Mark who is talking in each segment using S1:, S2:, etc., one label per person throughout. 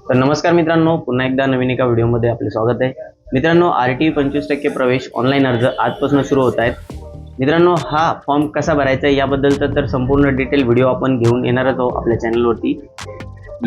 S1: तर नमस्कार मित्रांनो, पुन्हा एकदा नवीन एका व्हिडिओमध्ये आपले स्वागत आहे. मित्रांनो, RT 25% प्रवेश ऑनलाईन अर्ज आजपासून सुरू होत आहेत. मित्रांनो, हा फॉर्म कसा भरायचा आहे याबद्दलचा तर संपूर्ण डिटेल व्हिडिओ आपण घेऊन येणारच आहोत आपल्या चॅनलवरती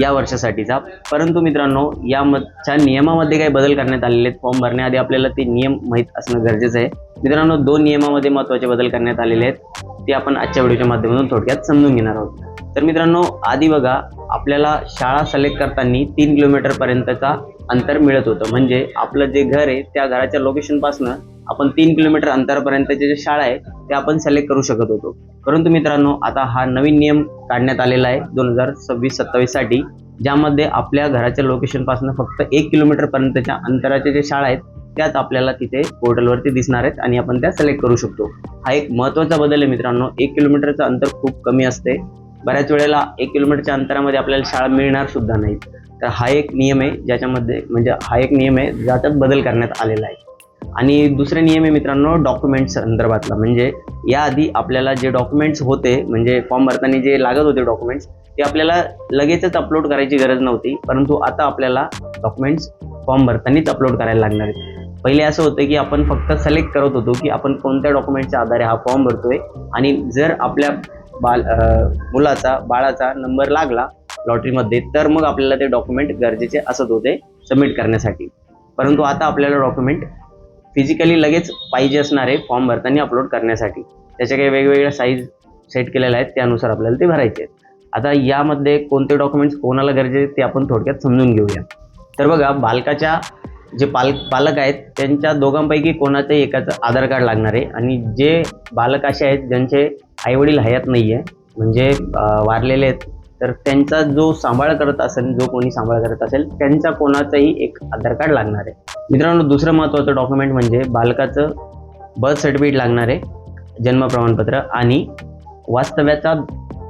S1: या वर्षासाठीचा. परंतु मित्रांनो, याच्या नियमामध्ये काही बदल करण्यात आलेले आहेत. फॉर्म भरण्याआधी आपल्याला ते नियम माहीत असणं गरजेचं आहे. मित्रांनो, 2 नियमामध्ये महत्त्वाचे बदल करण्यात आलेले आहेत. ते आपण आजच्या व्हिडिओच्या माध्यमातून थोडक्यात समजून घेणार आहोत. तर मित्रांनो, आधी बघा, आपल्याला शाळा सिलेक्ट करताना 3 किलोमीटर पर्यंतचा अंतर मिळत होतं. म्हणजे आपलं जे घर आहे त्या घराच्या लोकेशनपासून आपण 3 किलोमीटर अंतरापर्यंतचे जे शाळा आहे ते आपण सिलेक्ट करू शकत होतो. परंतु मित्रांनो, आता हा नवीन नियम काढण्यात आलेला आहे 2026-27 साठी, ज्यामध्ये आपल्या घराच्या लोकेशनपासून फक्त 1 किलोमीटर पर्यंतच्या अंतराचे जे शाळा आहेत त्याच आपल्याला तिथे पोर्टलवरती दिसणार आहेत आणि आपण त्या सिलेक्ट करू शकतो. हा एक महत्त्वाचा बदल आहे मित्रांनो. 1 किलोमीटरचं अंतर खूप कमी असते. बऱ्याच वेळेला 1 किलोमीटरच्या अंतरामध्ये आपल्याला शाळा मिळणार सुद्धा नाही. तर हा एक नियम आहे ज्याच्यात बदल करण्यात आलेला आहे. आणि दुसरे नियम आहे मित्रांनो, डॉक्युमेंट्स संदर्भातला. म्हणजे याआधी आपल्याला जे डॉक्युमेंट्स होते, म्हणजे फॉर्म भरताना जे लागत होते डॉक्युमेंट्स, ते आपल्याला लगेचच अपलोड करायची गरज नव्हती. परंतु आता आपल्याला डॉक्युमेंट्स फॉर्म भरतानाच अपलोड करायला लागणार आहेत. पहिले असं होतं की आपण फक्त सिलेक्ट करत होतो की आपण कोणत्या डॉक्युमेंटच्या आधारे हा फॉर्म भरतोय, आणि जर आपल्या बाळाचा नंबर लागला लॉटरीमध्ये तर मग आपल्याला ते डॉक्युमेंट गरजेचे असत होते सबमिट करण्यासाठी. परंतु आता आपल्याला डॉक्युमेंट फिजिकली लगेच पाहिजे असणारे फॉर्म भरताना अपलोड करण्यासाठी त्याच्या काही वेगवेगळ्या साईज सेट केलेल्या आहेत, त्यानुसार आपल्याला ते भरायचे आहेत. आता यामध्ये कोणते डॉक्युमेंट्स कोणाला गरजेचे ते आपण थोडक्यात समजून घेऊया. तर बघा, बालकाच्या जे पालक आहेत त्यांच्या दोघांपैकी कोणाचंही एकाचं आधार कार्ड लागणार आहे. आणि जे बालक असे आहेत ज्यांचे आईवडील हयात नाही आहे, म्हणजे वारलेले आहेत, तर त्यांचा जो कोणी सांभाळ करत असेल त्यांचा कोणाचंही एक आधार कार्ड लागणार आहे. मित्रांनो, दुसरं महत्त्वाचं डॉक्युमेंट म्हणजे बालकाचं बर्थ सर्टिफिकेट लागणार आहे, जन्म प्रमाणपत्र आणि वास्तव्याचा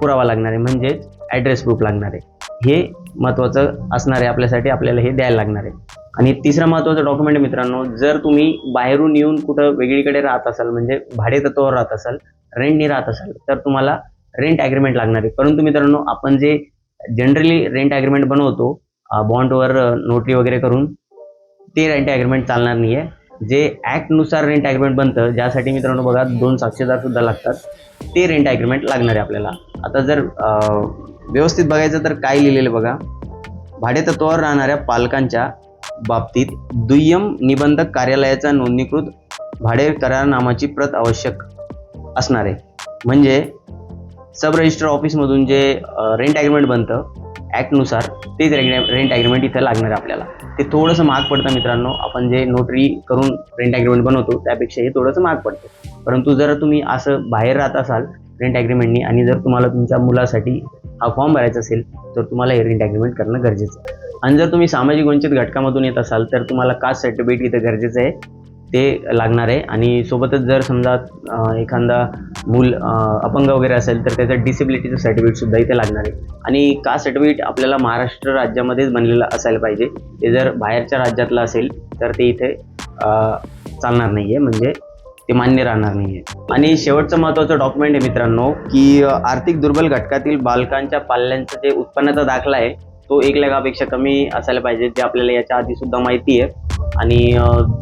S1: पुरावा लागणार आहे, म्हणजेच ॲड्रेस प्रूफ लागणार आहे. हे महत्त्वाचं असणार आहे आपल्यासाठी, आपल्याला हे द्यायला लागणार आहे. आणि तिसरं महत्त्वाचं डॉक्युमेंट मित्रांनो, जर तुम्ही बाहेरून येऊन कुठं वेगळीकडे राहत असाल, म्हणजे भाडे तत्वावर राहत असाल, रेंटनी राहत असाल, तर तुम्हाला रेंट ॲग्रीमेंट लागणार आहे. परंतु मित्रांनो, आपण जे जनरली रेंट ॲग्रीमेंट बनवतो बॉन्डवर नोटरी वगैरे करून, ते रेंट ॲग्रीमेंट चालणार नाही आहे. जे ॲक्टनुसार रेंट ॲग्रीमेंट बनतं, ज्यासाठी मित्रांनो बघा 2 साक्षीदार सुद्धा लागतात, ते रेंट ॲग्रीमेंट लागणार आहे आपल्याला. आता जर व्यवस्थित बघायचं तर काय लिहिलेलं बघा, भाडेतत्वावर राहणाऱ्या पालकांच्या बाबतीत दुय्यम निबंधक कार्यालयाचा नोंदणीकृत भाडे करारनामाची प्रत आवश्यक असणार आहे. म्हणजे सब रजिस्टर ऑफिसमधून जे रेंट ॲग्रीमेंट बनतं ॲक्टनुसार, तेच रेंट ॲग्रीमेंट इथं लागणार आहे आपल्याला. ते थोडंसं महाग पडतं मित्रांनो, आपण जे नोटरी करून रेंट ॲग्रीमेंट बनवतो त्यापेक्षा हे थोडंसं महाग पडतं. परंतु जर तुम्ही असं बाहेर राहत असाल रेंट ॲग्रीमेंटनी, आणि जर तुम्हाला तुमच्या मुलासाठी हा फॉर्म भरायचा असेल, तर तुम्हाला हे रेंट ॲग्रीमेंट करणं गरजेचं आहे. आणि जर तुम्ही सामाजिक वंचित घटकामधून येत असाल तर तुम्हाला कास्ट सर्टिफिकेट इथं गरजेचं आहे, ते लागणार आहे. आणि सोबतच जर समजा एखादा मूल अपंग वगैरे असेल तर त्याचं डिसेबिलिटीचं सर्टिफिकेटसुद्धा इथे लागणार आहे. आणि कास्ट सर्टिफिकेट आपल्याला महाराष्ट्र राज्यामध्येच बनलेलं असायला पाहिजे. ते जर बाहेरच्या राज्यातलं असेल तर ते इथे चालणार नाही आहे, म्हणजे ते मान्य राहणार नाही आहे. आणि शेवटचं महत्त्वाचं डॉक्युमेंट आहे मित्रांनो, की आर्थिक दुर्बल घटकातील बालकांच्या पाल्यांचा जे उत्पन्नाचा दाखला आहे तो 1 लाखापेक्षा कमी असायला पाहिजे, जे आपल्याला याच्या आधीसुद्धा माहिती आहे. आणि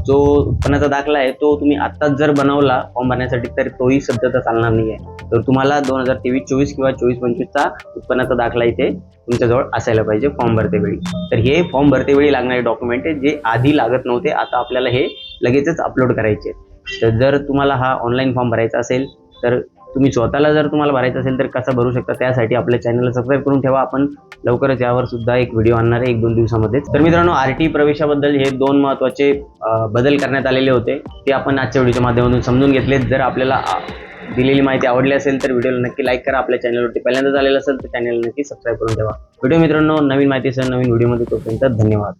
S1: जो उत्पन्नाचा दाखला आहे तो तुम्ही आत्ताच जर बनवला फॉर्म भरण्यासाठी तर तोही सध्या चालणार नाही आहे. तर तुम्हाला 2023-24 किंवा 24-25चा उत्पन्नाचा दाखला इथे तुमच्याजवळ असायला पाहिजे फॉर्म भरतेवेळी. तर हे फॉर्म भरतेवेळी लागणारे डॉक्युमेंट आहे, जे आधी लागत नव्हते, आता आपल्याला हे लगेचच अपलोड करायचे. तर जर तुम्हाला हा ऑनलाईन फॉर्म भरायचा असेल तर तुम्ही स्वतःला जर तुम्हाला भरायचं असेल तर कसं भरू शकता, त्यासाठी आपल्या चॅनलला सबस्क्राईब करून ठेवा. आपण लवकरच यावर सुद्धा एक व्हिडिओ आणणार आहे 1-2 दिवसामध्येच. तर मित्रांनो, RT प्रवेशाबद्दल हे 2 महत्त्वाचे बदल करण्यात आलेले होते, ते आपण आजच्या व्हिडिओच्या माध्यमातून समजून घेतले. जर आपल्याला दिलेली माहिती आवडली असेल तर व्हिडिओला नक्की लाईक करा. आपल्या चॅनलवरती पहिल्यांदा झालेलं असेल तर चॅनलला नक्की सबस्क्राईब करून ठेवा. व्हिडिओ मित्रांनो नवीन माहितीसह नवीन व्हिडिओमध्ये तोपर्यंत धन्यवाद.